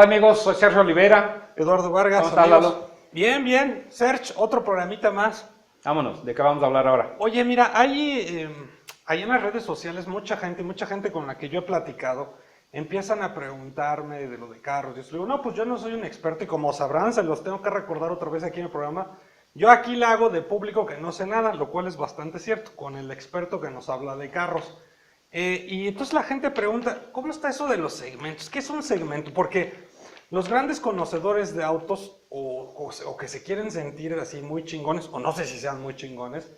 Hola amigos, soy Sergio Olivera. Eduardo Vargas, ¿Cómo estás, amigos. Lalo? Bien, bien. Serge, otro programita más. Vámonos, ¿de qué vamos a hablar ahora? Oye, mira, hay en las redes sociales mucha gente con la que yo he platicado, empiezan a preguntarme de lo de carros. Yo les digo, no, pues yo no soy un experto y como sabrán, se los tengo que recordar otra vez aquí en el programa. Yo aquí la hago de público que no sé nada, lo cual es bastante cierto, con el experto que nos habla de carros. Y entonces la gente pregunta, ¿cómo está eso de los segmentos? ¿Qué es un segmento? Porque los grandes conocedores de autos o que se quieren sentir así muy chingones, o no sé si sean muy chingones,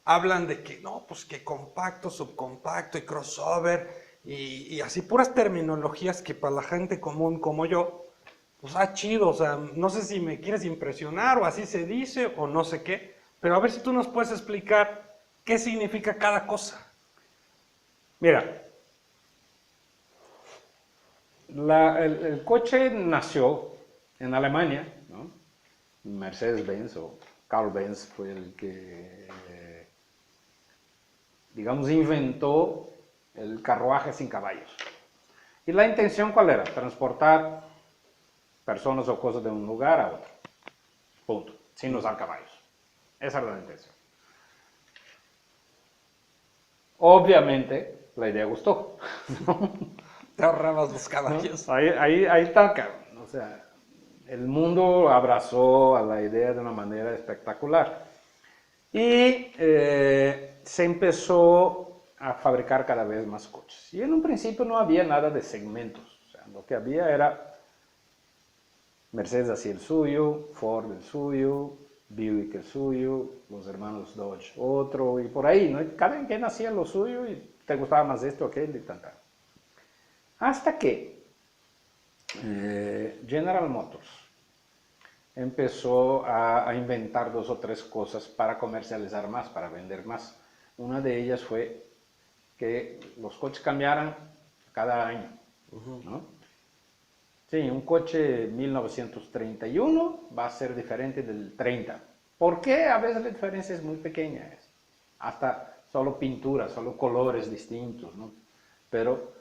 hablan de que no, pues que compacto, subcompacto y crossover y así puras terminologías que para la gente común como yo, pues chido, o sea, no sé si me quieres impresionar o así se dice o no sé qué, pero a ver si tú nos puedes explicar qué significa cada cosa. Mira, el coche nació en Alemania, ¿no? Mercedes-Benz o Carl Benz fue el que, digamos, inventó el carruaje sin caballos. ¿Y la intención cuál era? Transportar personas o cosas de un lugar a otro. Punto. Sin usar caballos. Esa era la intención. Obviamente, la idea gustó. Te ahorrabas los caballos. ¿No? Ahí está, cabrón. O sea, el mundo abrazó a la idea de una manera espectacular. Y se empezó a fabricar cada vez más coches. Y en un principio no había nada de segmentos. O sea, lo que había era Mercedes hacía el suyo, Ford el suyo, Buick el suyo, los hermanos Dodge otro, y por ahí, ¿no? Cada quien hacía lo suyo y te gustaba más esto, aquel y tal. Hasta que General Motors empezó a inventar dos o tres cosas para comercializar más, para vender más. Una de ellas fue que los coches cambiaran cada año, ¿no? Sí, un coche 1931 va a ser diferente del 30. ¿Por qué? A veces la diferencia es muy pequeña. Hasta solo pintura, solo colores distintos, ¿no? Pero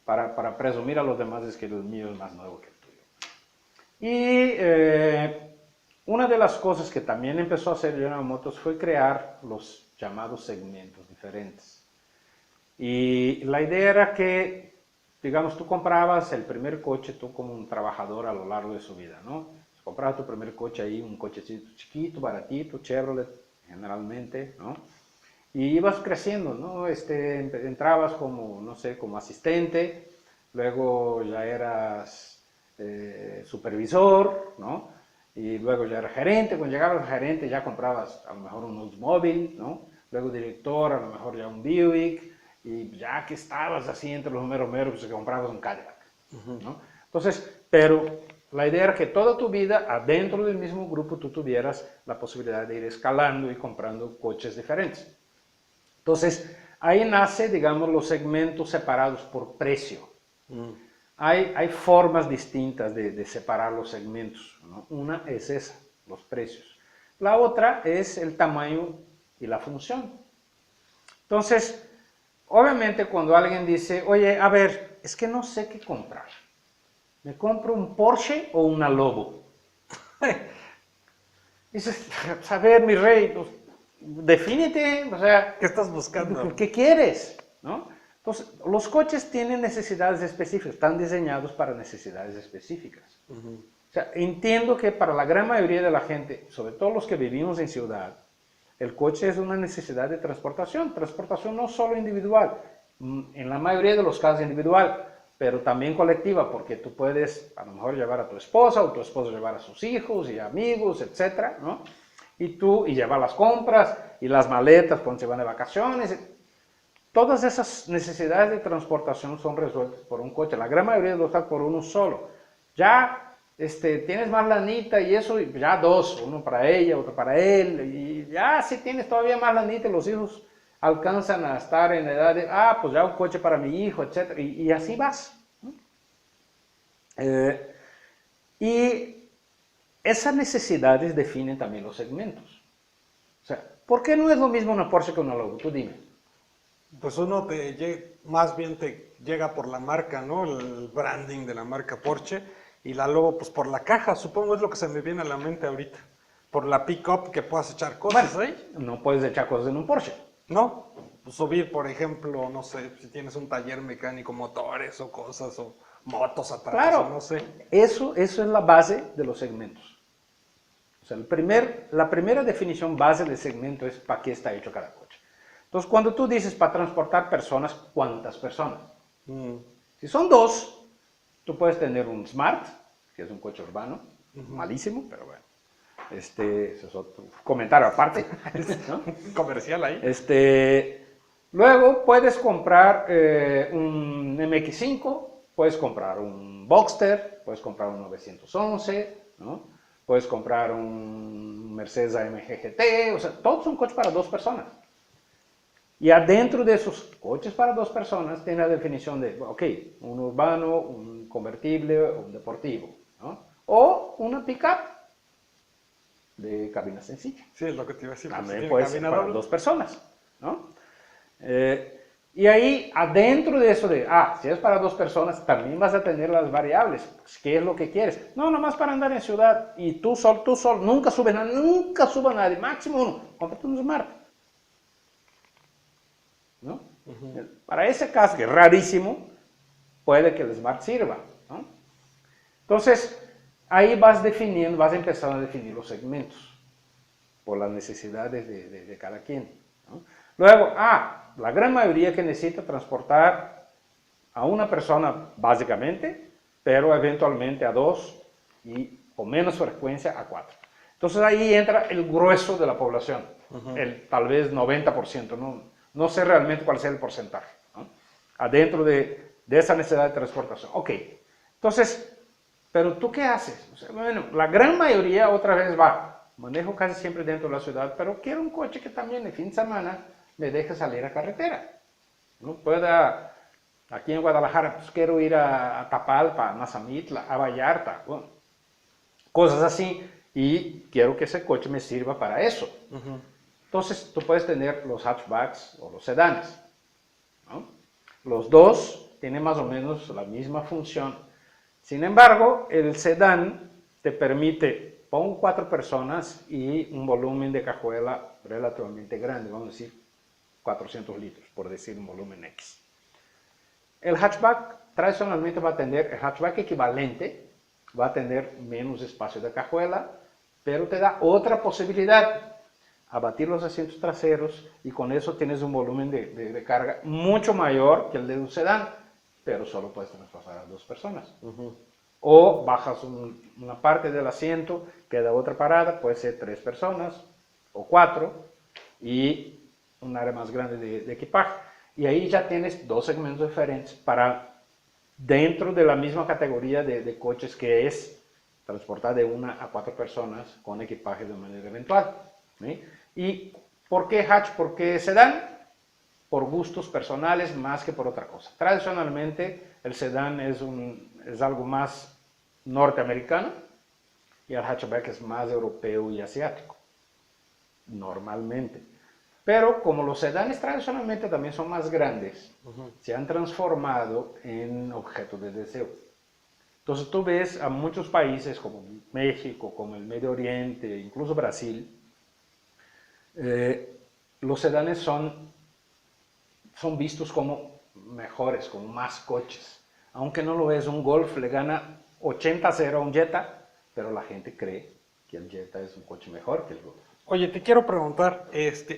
para presumir a los demás es que el mío es más nuevo que el tuyo. Y una de las cosas que también empezó a hacer General Motors fue crear los llamados segmentos diferentes. Y la idea era que, digamos, tú comprabas el primer coche, tú como un trabajador a lo largo de su vida, ¿no? Comprabas tu primer coche ahí, un cochecito chiquito, baratito, Chevrolet, generalmente, ¿no? Y ibas creciendo, ¿no? Entrabas como, no sé, como asistente, luego ya eras supervisor, ¿no? Y luego ya eras gerente. Cuando llegabas a gerente ya comprabas a lo mejor un Oldsmobile, ¿no? Luego director, a lo mejor ya un Buick, y ya que estabas así entre los meros, pues comprabas un Cadillac, ¿no? Entonces, pero la idea era que toda tu vida, adentro del mismo grupo, tú tuvieras la posibilidad de ir escalando y comprando coches diferentes. Entonces, ahí nace, digamos, los segmentos separados por precio. Hay formas distintas de separar los segmentos, ¿no? Una es esa, los precios. La otra es el tamaño y la función. Entonces, obviamente cuando alguien dice, oye, a ver, es que no sé qué comprar. ¿Me compro un Porsche o una Lobo? Dices, a ver, mi rey, pues, defínete, o sea, ¿Qué estás buscando? ¿qué quieres? ¿No? Entonces, los coches tienen necesidades específicas, están diseñados para necesidades específicas. O sea, entiendo que para la gran mayoría de la gente, sobre todo los que vivimos en ciudad, el coche es una necesidad de transportación no solo individual, en la mayoría de los casos individual, pero también colectiva, porque tú puedes a lo mejor llevar a tu esposa o tu esposo llevar a sus hijos y amigos, etcétera, ¿no? Y llevar las compras y las maletas cuando se van de vacaciones. Todas esas necesidades de transportación son resueltas por un coche, la gran mayoría de los casos por uno solo. Ya tienes más lanita y eso, ya dos, uno para ella, otro para él, y ya si tienes todavía más lanita, los hijos alcanzan a estar en edad de, pues ya un coche para mi hijo, etc. Y así vas. Y esas necesidades definen también los segmentos. O sea, ¿por qué no es lo mismo una Porsche que una Lobo? Tú dime. Pues uno más bien te llega por la marca, ¿no? El branding de la marca Porsche. Y la Lobo, pues por la caja, supongo es lo que se me viene a la mente ahorita. Por la pick-up que puedas echar cosas ahí. No puedes echar cosas en un Porsche. No, pues subir, por ejemplo, no sé, si tienes un taller mecánico, motores o cosas, o motos atrás, Claro, o no sé. eso es la base de los segmentos. O sea, la primera definición base del segmento es para qué está hecho cada coche. Entonces, cuando tú dices para transportar personas, ¿cuántas personas? Si son dos, tú puedes tener un Smart, que es un coche urbano, malísimo, pero bueno. Ese es otro comentario aparte, ¿no? Comercial ahí. Luego puedes comprar un MX5, puedes comprar un Boxster, puedes comprar un 911, ¿no? Puedes comprar un Mercedes AMG GT, o sea, todos son coches para dos personas. Y adentro de esos coches para dos personas tiene la definición de, ok, un urbano, un convertible, un deportivo, ¿no? O una pickup de cabina sencilla. Sí, es lo que te iba a decir. También puede ser para dos personas, ¿no? Y ahí, adentro de eso de, si es para dos personas, también vas a tener las variables. Pues, ¿qué es lo que quieres? No, nomás para andar en ciudad y tú sol, nunca sube nadie, máximo uno. Cómprate un Smart, ¿no? Para ese caso, que es rarísimo, puede que el Smart sirva, ¿no? Entonces, ahí vas empezando a definir los segmentos por las necesidades de cada quien, ¿no? Luego, la gran mayoría que necesita transportar a una persona básicamente, pero eventualmente a dos y con menos frecuencia a cuatro. Entonces ahí entra el grueso de la población, tal vez 90%, no sé realmente cuál sea el porcentaje, ¿no? Adentro de esa necesidad de transportación. Ok, entonces, ¿pero tú qué haces? O sea, bueno, la gran mayoría otra vez manejo casi siempre dentro de la ciudad, pero quiero un coche que también el fin de semana me deje salir a carretera. No pueda, aquí en Guadalajara, pues quiero ir a Tapalpa, a Mazamitla, a Vallarta, bueno, cosas así, y quiero que ese coche me sirva para eso. Entonces, tú puedes tener los hatchbacks o los sedanes, ¿no? Los dos tienen más o menos la misma función. Sin embargo, el sedán te permite, pongo 4 personas y un volumen de cajuela relativamente grande, vamos a decir 400 litros, por decir un volumen X. El hatchback tradicionalmente va a tener, el hatchback equivalente va a tener menos espacio de cajuela, pero te da otra posibilidad, abatir los asientos traseros y con eso tienes un volumen de carga mucho mayor que el de un sedán, pero solo puedes transportar a 2 personas. O bajas una parte del asiento, queda otra parada, puede ser 3 personas o 4 y un área más grande de equipaje. Y ahí ya tienes 2 segmentos diferentes para dentro de la misma categoría de coches que es transportar de 1 a 4 personas con equipaje de manera eventual, ¿sí? ¿Y por qué hatch? ¿Por qué sedán? Por gustos personales más que por otra cosa. Tradicionalmente el sedán es algo más norteamericano y el hatchback es más europeo y asiático, normalmente. Pero como los sedanes tradicionalmente también son más grandes, se han transformado en objeto de deseo. Entonces tú ves a muchos países como México, como el Medio Oriente, incluso Brasil, los sedanes son vistos como mejores, como más coches. Aunque no lo es, un Golf le gana 80-0 a un Jetta, pero la gente cree que el Jetta es un coche mejor que el Golf. Oye, te quiero preguntar,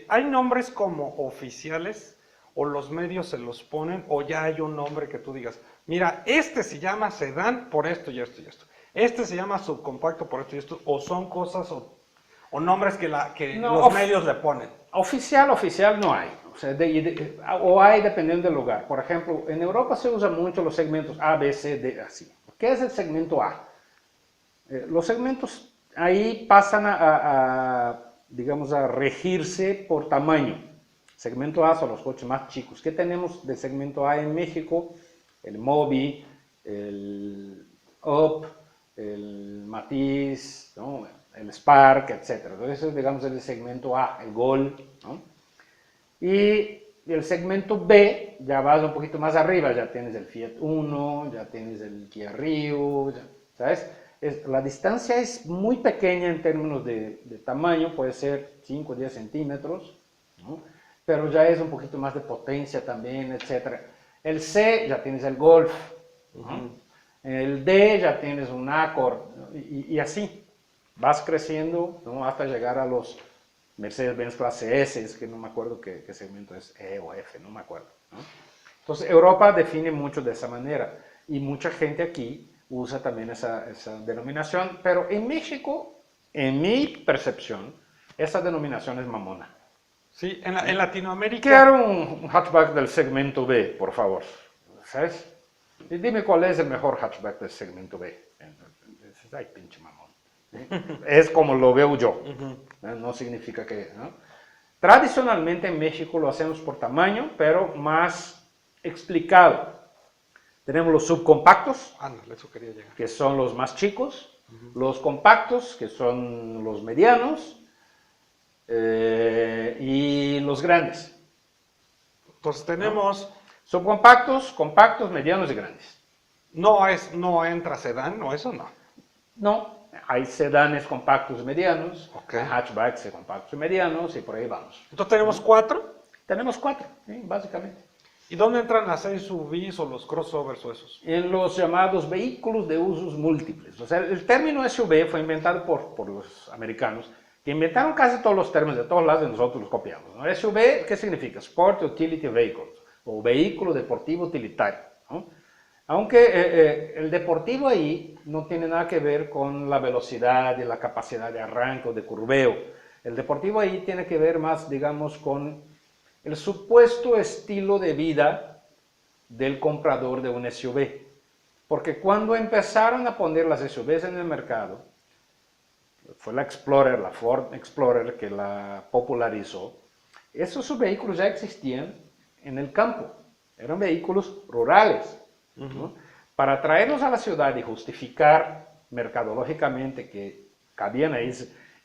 ¿hay nombres como oficiales o los medios se los ponen o ya hay un nombre que tú digas, mira, este se llama sedán por esto y esto y esto, este se llama subcompacto por esto y esto, o son cosas o nombres que los medios le ponen? Oficial no hay, o sea, o hay dependiendo del lugar. Por ejemplo, en Europa se usan mucho los segmentos A, B, C, D, así. ¿Qué es el segmento A? Los segmentos ahí pasan digamos, a regirse por tamaño. Segmento A son los coches más chicos. ¿Qué tenemos de segmento A en México? El Mobi, el Up, el Matiz, ¿no? El Spark, etc. Entonces, digamos, es el segmento A, el Gol, ¿no? Y el segmento B, ya vas un poquito más arriba, ya tienes el Fiat Uno, ya tienes el Kia Rio, ¿sabes? La distancia es muy pequeña en términos de tamaño, puede ser 5 o 10 centímetros, ¿no? Pero ya es un poquito más de potencia también, etc. El C ya tienes el Golf, ¿no? El D ya tienes un Accord, ¿no? Y así vas creciendo, ¿no? Hasta llegar a los Mercedes-Benz clase S, es que no me acuerdo qué segmento es, E o F, no me acuerdo, ¿no? Entonces Europa define mucho de esa manera y mucha gente aquí usa también esa denominación, pero en México, en mi percepción, esa denominación es mamona. Sí, en Latinoamérica... Quiero un hatchback del segmento B, por favor, ¿sabes? Y dime cuál es el mejor hatchback del segmento B. Ay, pinche mamón. Es como lo veo yo, no significa que... ¿no? Tradicionalmente en México lo hacemos por tamaño, pero más explicado. Tenemos los subcompactos, Ándale, eso quería llegar. que son los más chicos, los compactos, que son los medianos, y los grandes. Entonces tenemos... Subcompactos, compactos, medianos y grandes. No entra sedán, ¿no? Eso no. No, hay sedanes compactos y medianos, Ok. hay hatchbacks compactos y medianos, y por ahí vamos. Entonces tenemos 4. Tenemos 4, ¿sí? Básicamente. ¿Y dónde entran las SUVs o los crossovers o esos? En los llamados vehículos de usos múltiples. O sea, el término SUV fue inventado por los americanos, que inventaron casi todos los términos de todos lados y nosotros los copiamos, ¿no? SUV, ¿qué significa? Sport Utility Vehicle, o vehículo deportivo utilitario, ¿no? Aunque el deportivo ahí no tiene nada que ver con la velocidad y la capacidad de arranque o de curveo. El deportivo ahí tiene que ver más, digamos, con el supuesto estilo de vida del comprador de un SUV. Porque cuando empezaron a poner las SUVs en el mercado, fue la Explorer, la Ford Explorer que la popularizó, esos vehículos ya existían en el campo, eran vehículos rurales, ¿no? Para traerlos a la ciudad y justificar mercadológicamente que cabían ahí,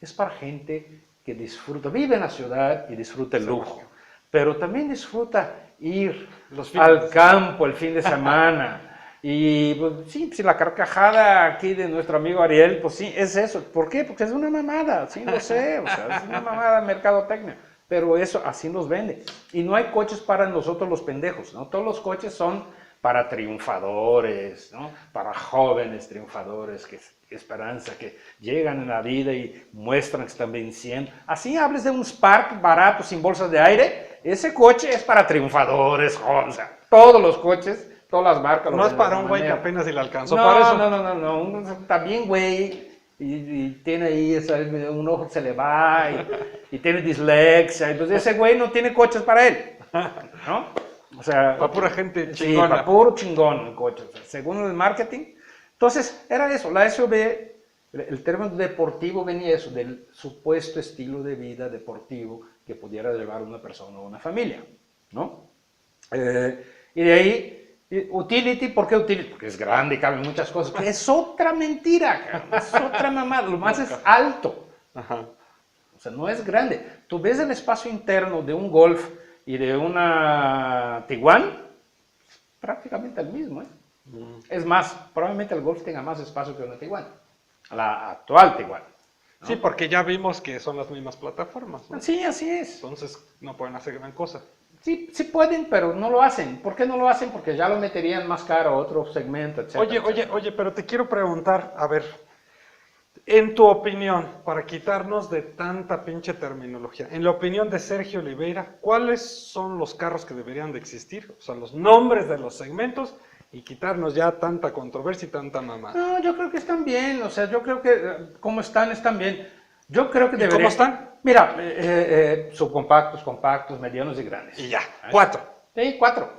es para gente que disfruta, vive en la ciudad y disfruta el lujo, pero también disfruta ir al campo el fin de semana. Y pues, sí, si la carcajada aquí de nuestro amigo Ariel, pues sí, es eso. ¿Por qué? Porque es una mamada, sí, lo sé, o sea, es una mamada mercadotecnia. Pero eso, así nos vende. Y no hay coches para nosotros los pendejos, ¿no? Todos los coches son para triunfadores, ¿no? Para jóvenes triunfadores, que esperanza, que llegan en la vida y muestran que están venciendo. Así hables de un Spark barato, sin bolsas de aire, ese coche es para triunfadores, jóvenes, o sea, todos los coches... Todas las marcas. No es para un güey que apenas si le alcanzó no, para eso. No. Está bien, güey. Y tiene ahí, un ojo se le va y tiene dislexia. Entonces ese güey no tiene coches para él, ¿no? O sea, para pura gente sí, chingona. para puro chingón el coche. O sea, según el marketing. Entonces era eso. La SUV, el término deportivo venía eso, del supuesto estilo de vida deportivo que pudiera llevar una persona o una familia, ¿no? Y de ahí... Utility, ¿por qué utility? Porque es grande y cabe muchas cosas. Que es otra mentira, cabrón. Es otra mamada. Lo más es alto. Ajá. O sea, no es grande. Tú ves el espacio interno de un Golf y de una Tiguan, prácticamente el mismo, ¿eh? Es más, probablemente el Golf tenga más espacio que una Tiguan. La actual Tiguan, ¿no? Sí, porque ya vimos que son las mismas plataformas, ¿no? Sí, así es. Entonces no pueden hacer gran cosa. Sí, sí pueden, pero no lo hacen. ¿Por qué no lo hacen? Porque ya lo meterían más caro a otro segmento, etc. Oye, pero te quiero preguntar, a ver, en tu opinión, para quitarnos de tanta pinche terminología, en la opinión de Sergio Oliveira, ¿cuáles son los carros que deberían de existir? O sea, los nombres de los segmentos y quitarnos ya tanta controversia y tanta mamada. No, yo creo que están bien. O sea, yo creo que como están bien. Yo creo que deberían... ¿Cómo están? Mira, subcompactos, compactos, medianos y grandes. Y ya, 4. Sí, 4.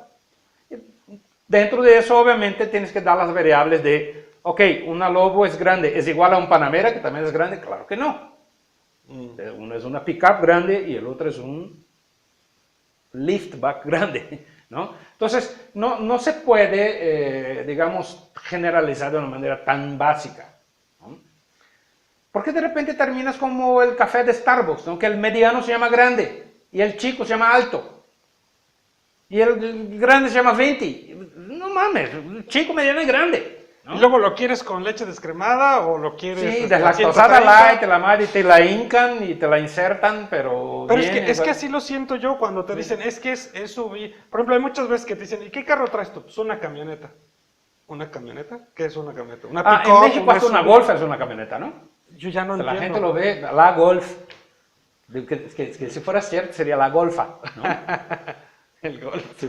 Dentro de eso, obviamente, tienes que dar las variables de, ok, una Lobo es grande, ¿es igual a un Panamera que también es grande? Claro que no. Uno es una pickup grande y el otro es un liftback grande, ¿no? Entonces, no se puede, digamos, generalizar de una manera tan básica. Porque de repente terminas como el café de Starbucks, ¿no? Que el mediano se llama grande y el chico se llama alto. Y el grande se llama 20. No mames, el chico, mediano y grande. ¿no? Y luego lo quieres con leche descremada o lo quieres... Sí, a deslactosada 130. light, la madre, y te la hincan y te la insertan, pero Pero bien, es que así lo siento yo cuando te dicen, es que es subir. Por ejemplo, hay muchas veces que te dicen, ¿y qué carro traes tú? Pues una camioneta. ¿Una camioneta? ¿Qué es una camioneta? Una en pick-up, México hasta una SUV. Golf es una camioneta, ¿no? Yo ya no O sea, la entiendo. gente lo ve, la Golf, que si fuera cierto sería la Golfa, ¿no? El Golf. Si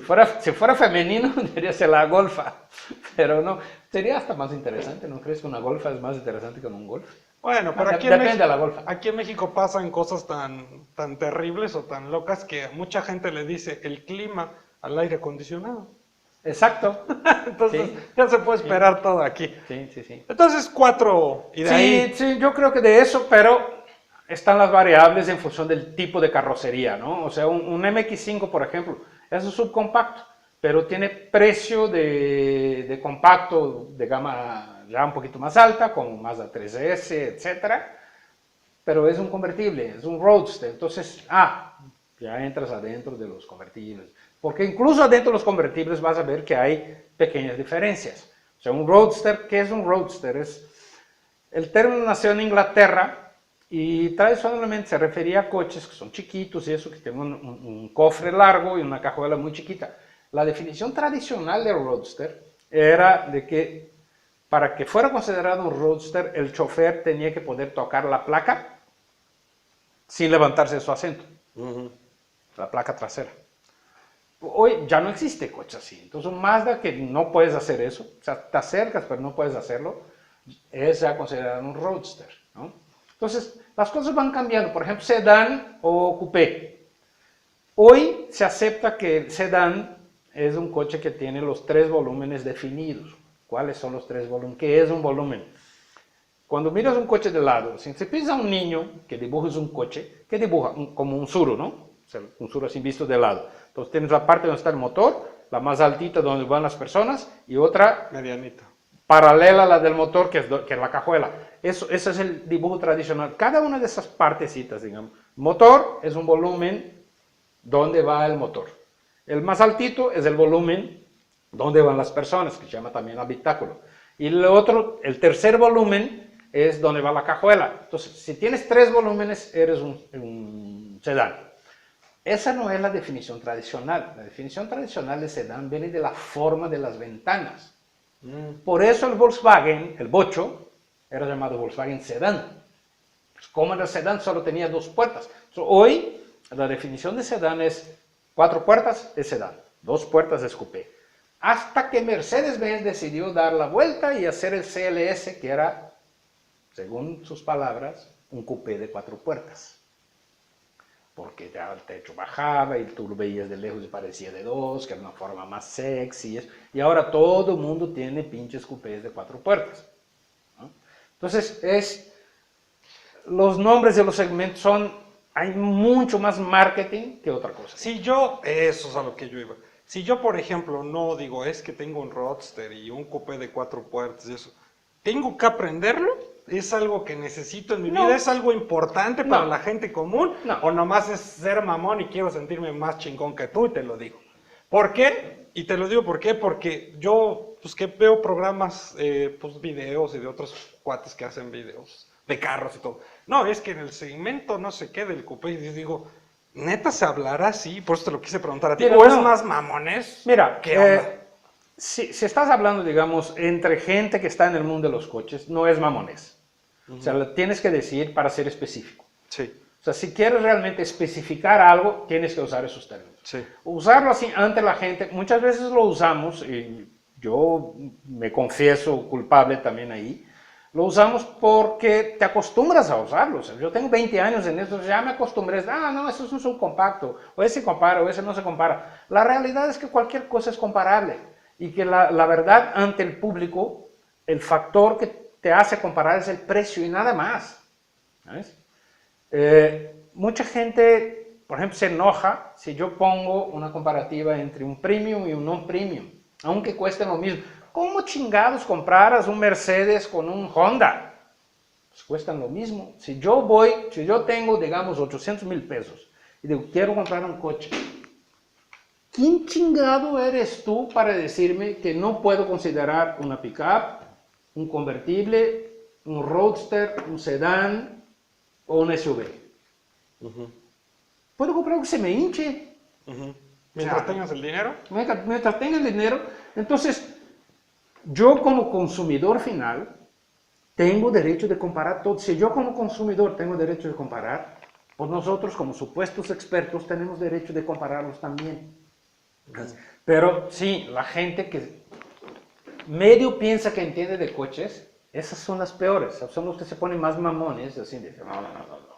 fuera femenino, diría ser la Golfa, pero no, sería hasta más interesante, ¿no crees que una Golfa es más interesante que un Golf? Bueno, pero Depende de la Golfa. aquí en México pasan cosas tan terribles o tan locas que mucha gente le dice el clima al aire acondicionado. Exacto. Entonces, Sí. ya se puede esperar todo aquí. Sí. Entonces, 4 y de ahí. Sí, yo creo que de eso, pero están las variables en función del tipo de carrocería, ¿no? O sea, un MX5, por ejemplo, es un subcompacto, pero tiene precio de compacto de gama ya un poquito más alta, como Mazda 3S, etcétera, pero es un convertible, es un roadster, entonces, ya entras adentro de los convertibles, porque incluso adentro de los convertibles vas a ver que hay pequeñas diferencias. O sea, un roadster, ¿qué es un roadster? El término nació en Inglaterra y tradicionalmente se refería a coches que son chiquitos y eso, que tienen un cofre largo y una cajuela muy chiquita. La definición tradicional de roadster era de que para que fuera considerado un roadster, el chofer tenía que poder tocar la placa sin levantarse de su asiento, la placa trasera. Hoy ya no existe coche así, entonces un Mazda que no puedes hacer eso, o sea, te acercas pero no puedes hacerlo, es ya considerado un roadster, ¿no? Entonces, las cosas van cambiando, por ejemplo, sedán o coupé. Hoy se acepta que el sedán es un coche que tiene los 3 volúmenes definidos. ¿Cuáles son los 3 volúmenes? ¿Qué es un volumen? Cuando miras un coche de lado, si te piensas a un niño que dibujas un coche, ¿qué dibuja? Como un suro, ¿no? O sea, un suro así visto de lado. Entonces tienes la parte donde está el motor, la más altita donde van las personas y otra Medianita. paralela a la del motor, que es la cajuela. Ese es el dibujo tradicional. Cada una de esas partecitas, digamos. Motor es un volumen donde va el motor. El más altito es el volumen donde van las personas, que se llama también habitáculo. Y el tercer volumen es donde va la cajuela. Entonces, si tienes 3 volúmenes, eres un sedán. Esa no es la definición tradicional. La definición tradicional de sedán viene de la forma de las ventanas. Por eso el Volkswagen, el bocho, era llamado Volkswagen Sedán. Pues como el sedán solo tenía 2 puertas. Entonces, hoy la definición de sedán es 4 puertas es sedán, 2 puertas es coupé. Hasta que Mercedes-Benz decidió dar la vuelta y hacer el CLS, que era, según sus palabras, un coupé de 4 puertas. Porque ya el techo bajaba y tú lo veías de lejos y parecía de 2, que era una forma más sexy. Y ahora todo el mundo tiene pinches coupés de 4 puertas, ¿no? Entonces, los nombres de los segmentos hay mucho más marketing que otra cosa. Eso es a lo que yo iba. Si yo, por ejemplo, no digo, es que tengo un Roadster y un coupé de 4 puertas y eso, ¿tengo que aprenderlo? ¿Es algo que necesito en mi vida? ¿Es algo importante para la gente común? No. ¿O nomás es ser mamón y quiero sentirme más chingón que tú y te lo digo? ¿Por qué? Y te lo digo ¿por qué? Porque yo, pues que veo programas, pues videos y de otros cuates que hacen videos de carros y todo. No, es que en el segmento no sé qué del coupé, y digo, ¿neta se hablará así? Por eso te lo quise preguntar a ti. Mira, ¿O es no. más mamones? Mira, ¿Qué onda? si estás hablando, digamos, entre gente que está en el mundo de los coches, no es mamones. O sea, lo tienes que decir para ser específico. Sí. O sea, si quieres realmente especificar algo, tienes que usar esos términos. Sí. Usarlo así ante la gente, muchas veces lo usamos, y yo me confieso culpable también ahí, lo usamos porque te acostumbras a usarlo. O sea, yo tengo 20 años en esto, ya me acostumbré, no, eso es un subcompacto, o ese se compara, o ese no se compara. La realidad es que cualquier cosa es comparable, y que la verdad ante el público, el factor que te hace comparar es el precio y nada más. ¿Sabes? Mucha gente, por ejemplo, se enoja si yo pongo una comparativa entre un premium y un non-premium, aunque cuesten lo mismo. ¿Cómo chingados compraras un Mercedes con un Honda? Pues cuestan lo mismo. Si yo tengo, digamos, 800,000 pesos y digo, quiero comprar un coche, ¿quién chingado eres tú para decirme que no puedo considerar una pick-up, un convertible, un roadster, un sedán o un SUV. Puedo comprar algo que se me hinche. Mientras tengas el dinero. Mientras tenga el dinero. Entonces, yo como consumidor final tengo derecho de comparar todo. Si yo como consumidor tengo derecho de comparar, pues nosotros como supuestos expertos tenemos derecho de compararlos también. Pero sí, la gente que medio piensa que entiende de coches, esas son las peores, son los que se ponen más mamones, así de, no,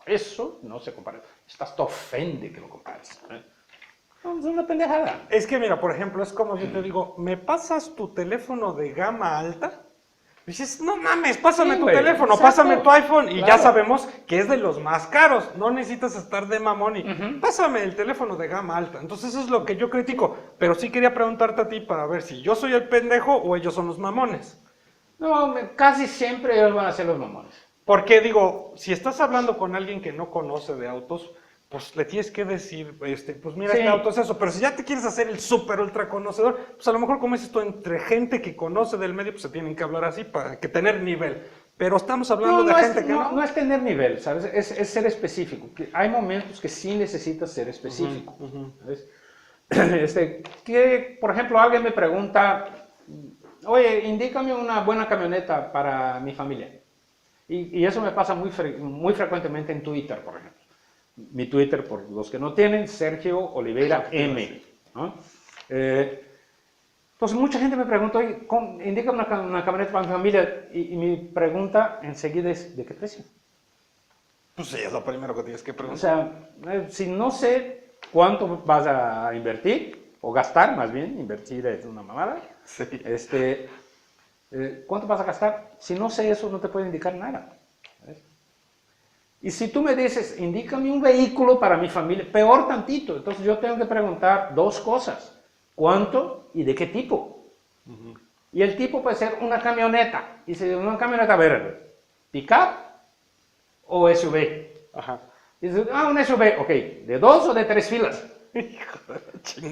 eso no se compara, esto hasta ofende que lo compares. No, es una pendejada. Es que mira, por ejemplo, es como yo te digo, ¿me pasas tu teléfono de gama alta? Dices, no mames, pásame tu teléfono, pásame tu iPhone. Y ya sabemos que es de los más caros. No necesitas estar de mamón y pásame el teléfono de gama alta. Entonces eso es lo que yo critico. Pero sí quería preguntarte a ti para ver si yo soy el pendejo o ellos son los mamones. No, casi siempre ellos van a ser los mamones. Porque digo, si estás hablando con alguien que no conoce de autos, pues le tienes que decir, pues mira, este auto es eso. Pero si ya te quieres hacer el súper ultra conocedor, pues a lo mejor como dices tú, entre gente que conoce del medio, pues se tienen que hablar así para que tener nivel. Pero estamos hablando de gente que no. No es tener nivel, ¿sabes? Es ser específico. Hay momentos que sí necesitas ser específico. ¿Sabes? Que, por ejemplo, alguien me pregunta, oye, indícame una buena camioneta para mi familia. Y eso me pasa muy frecuentemente en Twitter, por ejemplo. Mi Twitter, por los que no tienen, Sergio Oliveira M. ¿No? Entonces mucha gente me pregunta, oye, indícame una camioneta para mi familia, y mi pregunta enseguida es, ¿de qué precio? Pues sí, es lo primero que tienes que preguntar. O sea, si no sé cuánto vas a invertir, o gastar más bien, invertir es una mamada, sí. ¿Cuánto vas a gastar? Si no sé eso, no te puedo indicar nada. ¿Ves? Y si tú me dices, indícame un vehículo para mi familia, peor tantito. Entonces yo tengo que preguntar dos cosas. ¿Cuánto y de qué tipo? Y el tipo puede ser una camioneta. Y si una camioneta verde, ¿pick-up o SUV? Ajá. Y dices, un SUV, ok, ¿de 2 o de 3 filas?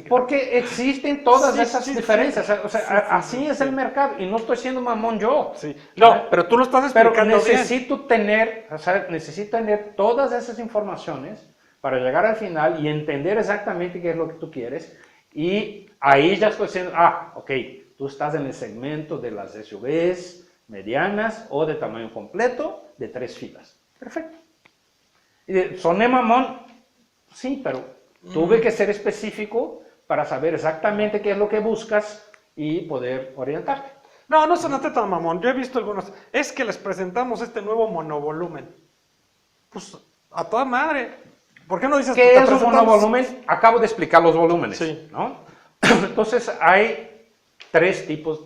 Porque existen todas esas diferencias. O sea, así es el mercado. Y no estoy siendo mamón yo. Sí. No, pero tú lo estás explicando bien. Necesito tener todas esas informaciones para llegar al final y entender exactamente qué es lo que tú quieres. Y ahí ya estoy diciendo, ok, tú estás en el segmento de las SUVs medianas o de tamaño completo de 3 filas. Perfecto. Y ¿soné mamón? Sí, pero tuve que ser específico para saber exactamente qué es lo que buscas y poder orientarte. No sonaste tan mamón. Yo he visto algunos. Es que les presentamos este nuevo monovolumen. Pues, a toda madre. ¿Por qué no dices ¿qué es un monovolumen? Acabo de explicar los volúmenes. Sí. ¿No? Entonces, hay tres tipos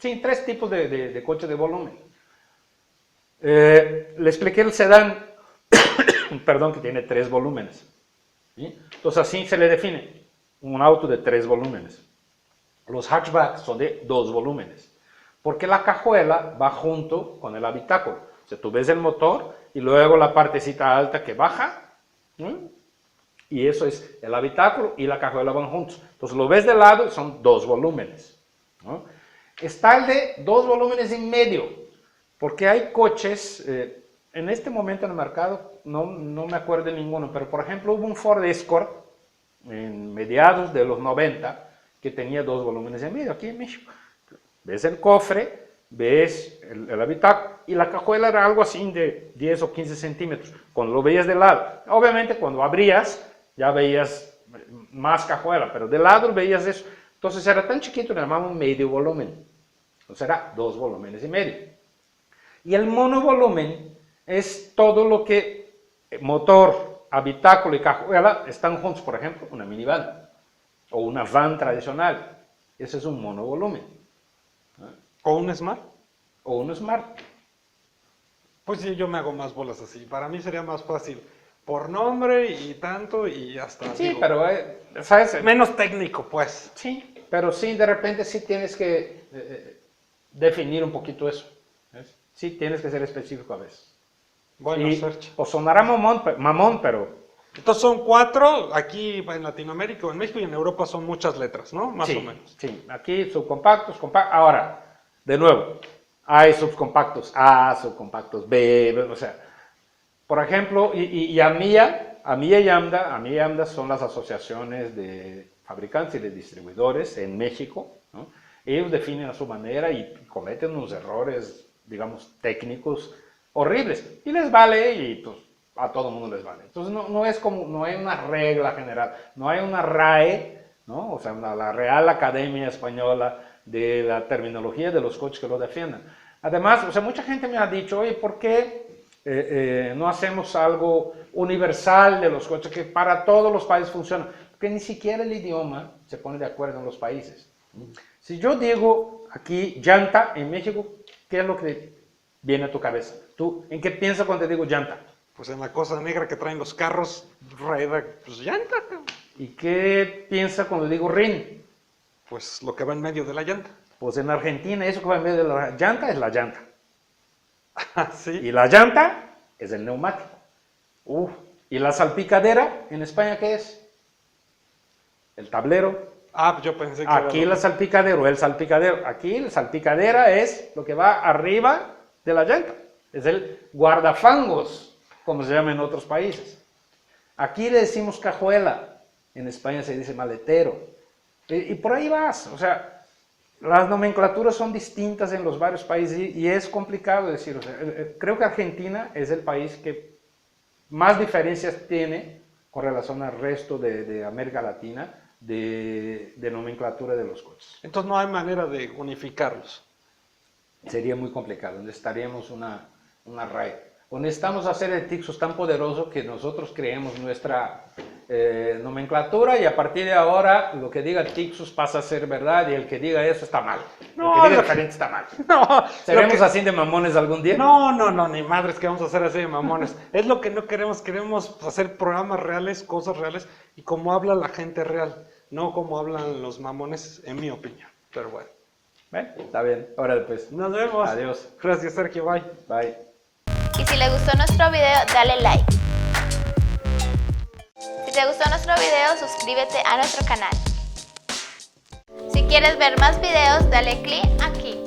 de coches de volumen. Le expliqué el sedán, perdón, que tiene 3 volúmenes. ¿Sí? Entonces así se le define un auto de 3 volúmenes. Los hatchbacks son de 2 volúmenes, porque la cajuela va junto con el habitáculo. O sea, tú ves el motor y luego la partecita alta que baja, ¿sí? Y eso es el habitáculo y la cajuela van juntos. Entonces lo ves de lado y son 2 volúmenes, ¿no? Está el de 2 volúmenes y medio, porque hay coches, en este momento en el mercado, no me acuerdo de ninguno, pero por ejemplo hubo un Ford Escort en mediados de los 90 que tenía 2 volúmenes y medio aquí en México. Ves el cofre, ves el habitáculo y la cajuela era algo así de 10 o 15 centímetros. Cuando lo veías de lado, obviamente cuando abrías ya veías más cajuela, pero de lado veías eso. Entonces era tan chiquito, le llamaban medio volumen. Entonces era 2 volúmenes y medio. Y el monovolumen es todo lo que motor, habitáculo y cajuela están juntos. Por ejemplo, una minivan o una van tradicional. Ese es un monovolumen. ¿O un Smart? O un Smart. Pues sí, yo me hago más bolas así. Para mí sería más fácil. Por nombre y tanto y hasta... Sí, digo, pero, ¿sabes? Menos técnico, pues. Sí, pero sí, de repente sí tienes que definir un poquito eso. ¿Ves? Sí, tienes que ser específico a veces. Bueno, o sonará mamón, pero... Entonces son 4, aquí en Latinoamérica, en México y en Europa son muchas letras, ¿no? Más o menos. Sí, aquí subcompactos, compactos. Ahora, de nuevo, Hay subcompactos A, subcompactos B, o sea, por ejemplo, y AMIA y AMDA son las asociaciones de fabricantes y de distribuidores en México, ¿no? Ellos definen a su manera y cometen unos errores, digamos, técnicos horribles, y les vale, y pues a todo el mundo les vale. Entonces no hay una regla general, no hay una RAE, ¿no? O sea, la Real Academia Española de la terminología de los coches que lo defiendan. Además, o sea, mucha gente me ha dicho, oye, ¿por qué no hacemos algo universal de los coches que para todos los países funciona? Porque ni siquiera el idioma se pone de acuerdo en los países. Si yo digo aquí llanta en México, ¿qué es lo que viene a tu cabeza? ¿Tú en qué piensas cuando te digo llanta? Pues en la cosa negra que traen los carros, pues llanta. ¿Y qué piensas cuando digo rin? Pues lo que va en medio de la llanta. Pues en Argentina eso que va en medio de la llanta es la llanta. ¿Sí? Y la llanta es el neumático. ¿Y la salpicadera en España qué es? El tablero. Yo pensé que Aquí el salpicadero. Aquí la salpicadera es lo que va arriba de la llanta. Es el guardafangos, como se llama en otros países. Aquí le decimos cajuela. En España se dice maletero. Y por ahí vas. O sea, las nomenclaturas son distintas en los varios países y es complicado decir. O sea, creo que Argentina es el país que más diferencias tiene con relación al resto de América Latina de nomenclatura de los coches. Entonces no hay manera de unificarlos. Sería muy complicado. Necesitaríamos una RAE. O necesitamos hacer el Tixus tan poderoso que nosotros creemos nuestra nomenclatura y a partir de ahora lo que diga Tixus pasa a ser verdad y el que diga eso está mal. No, el que diga diferente está mal. No, ¿Seremos así de mamones algún día? No, ni madres que vamos a hacer así de mamones. Es lo que no queremos hacer programas reales, cosas reales y como habla la gente real, no como hablan los mamones, en mi opinión. Pero bueno. Está bien. Órale pues. Nos vemos. Adiós. Gracias, Sergio. Bye. Bye. Y si le gustó nuestro video, dale like. Si te gustó nuestro video, suscríbete a nuestro canal. Si quieres ver más videos, dale clic aquí.